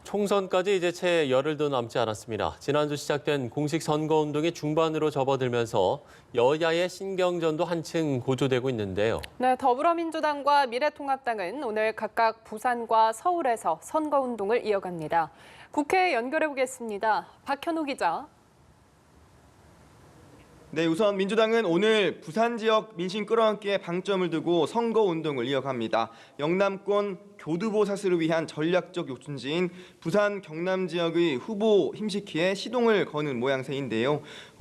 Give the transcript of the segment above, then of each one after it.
총선까지 이제 채 열흘도 남지 않았습니다. 지난주 시작된 공식 선거운동이 중반으로 접어들면서 여야의 신경전도 한층 고조되고 있는데요. 네, 더불어민주당과 미래통합당은 오늘 각각 부산과 서울에서 선거운동을 이어갑니다. 국회에 연결해 보겠습니다. 박현우 기자. 네, 우선 민주당은 오늘 부산 지역 민심 끌어안기에 방점을 두고 선거운동을 이어갑니다. 영남권 교두보 사슬을 위한 전략적 요충지인 부산 경남 지역의 후보 힘시키에 시동을 거는 모양새인데요.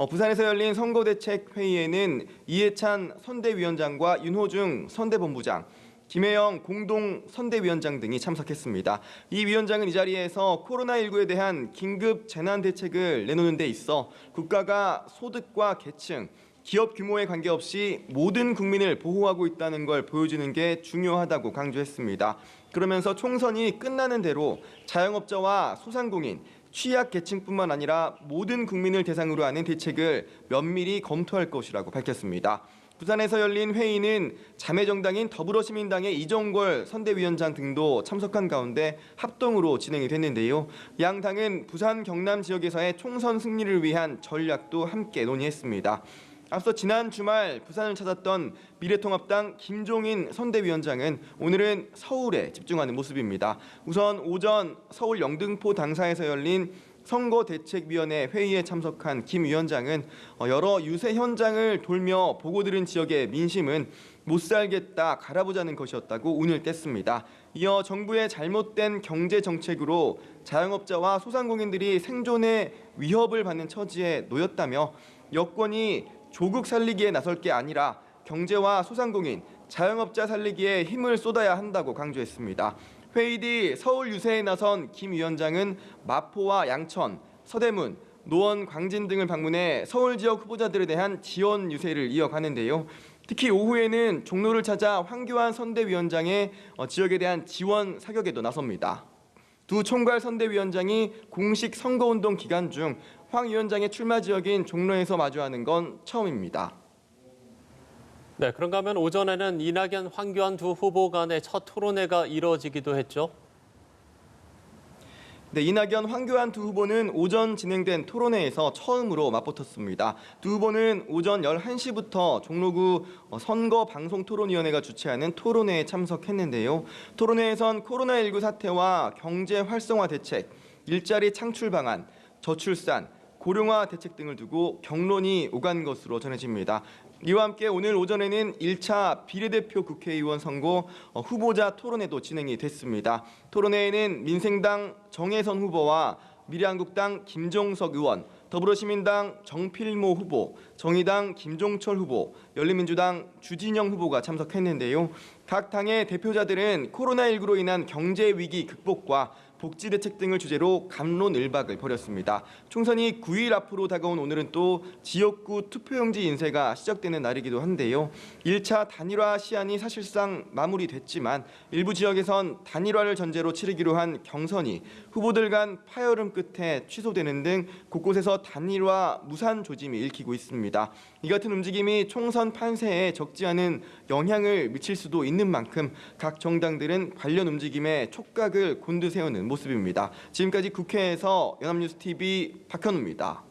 부산에서 열린 선거대책회의에는 이해찬 선대위원장과 윤호중 선대본부장, 김혜영 공동선대위원장 등이 참석했습니다. 이 위원장은 이 자리에서 코로나19에 대한 긴급 재난대책을 내놓는 데 있어 국가가 소득과 계층, 기업 규모에 관계없이 모든 국민을 보호하고 있다는 걸 보여주는 게 중요하다고 강조했습니다. 그러면서 총선이 끝나는 대로 자영업자와 소상공인, 취약계층뿐만 아니라 모든 국민을 대상으로 하는 대책을 면밀히 검토할 것이라고 밝혔습니다. 부산에서 열린 회의는 자매정당인 더불어시민당의 이정걸 선대위원장 등도 참석한 가운데 합동으로 진행이 됐는데요. 양 당은 부산 경남 지역에서의 총선 승리를 위한 전략도 함께 논의했습니다. 앞서 지난 주말 부산을 찾았던 미래통합당 김종인 선대위원장은 오늘은 서울에 집중하는 모습입니다. 우선 오전 서울 영등포 당사에서 열린 선거대책위원회 회의에 참석한 김 위원장은 여러 유세 현장을 돌며 보고 들은 지역의 민심은 못 살겠다, 갈아보자는 것이었다고 운을 뗐습니다. 이어 정부의 잘못된 경제 정책으로 자영업자와 소상공인들이 생존의 위협을 받는 처지에 놓였다며 여권이 조국 살리기에 나설 게 아니라 경제와 소상공인, 자영업자 살리기에 힘을 쏟아야 한다고 강조했습니다. 회의 뒤 서울 유세에 나선 김 위원장은 마포와 양천, 서대문, 노원, 광진 등을 방문해 서울 지역 후보자들에 대한 지원 유세를 이어가는데요. 특히 오후에는 종로를 찾아 황교안 선대위원장의 지역에 대한 지원 사격에도 나섭니다. 두 총괄 선대위원장이 공식 선거운동 기간 중 황 위원장의 출마 지역인 종로에서 마주하는 건 처음입니다. 네, 그런가 하면 오전에는 이낙연, 황교안 두 후보 간의 첫 토론회가 이뤄지기도 했죠. 네, 이낙연, 황교안 두 후보는 오전 진행된 토론회에서 처음으로 맞붙었습니다. 두 후보는 오전 11시부터 종로구 선거방송토론위원회가 주최하는 토론회에 참석했는데요. 토론회에선 코로나19 사태와 경제 활성화 대책, 일자리 창출 방안, 저출산, 고령화 대책 등을 두고 격론이 오간 것으로 전해집니다. 이와 함께 오늘 오전에는 1차 비례대표 국회의원 선거 후보자 토론회도 진행이 됐습니다. 토론회에는 민생당 정혜선 후보와 미래한국당 김종석 의원, 더불어시민당 정필모 후보, 정의당 김종철 후보, 열린민주당 주진영 후보가 참석했는데요. 각 당의 대표자들은 코로나19로 인한 경제 위기 극복과 복지 대책 등을 주제로 갑론을박을 벌였습니다. 총선이 9일 앞으로 다가온 오늘은 또 지역구 투표용지 인쇄가 시작되는 날이기도 한데요. 1차 단일화 시한이 사실상 마무리됐지만 일부 지역에선 단일화를 전제로 치르기로 한 경선이 후보들 간 파열음 끝에 취소되는 등 곳곳에서 단일화 무산 조짐이 읽히고 있습니다. 이 같은 움직임이 총선 판세에 적지 않은 영향을 미칠 수도 있는 만큼 각 정당들은 관련 움직임에 촉각을 곤두세우는 모습입니다. 지금까지 국회에서 연합뉴스TV 박현우입니다.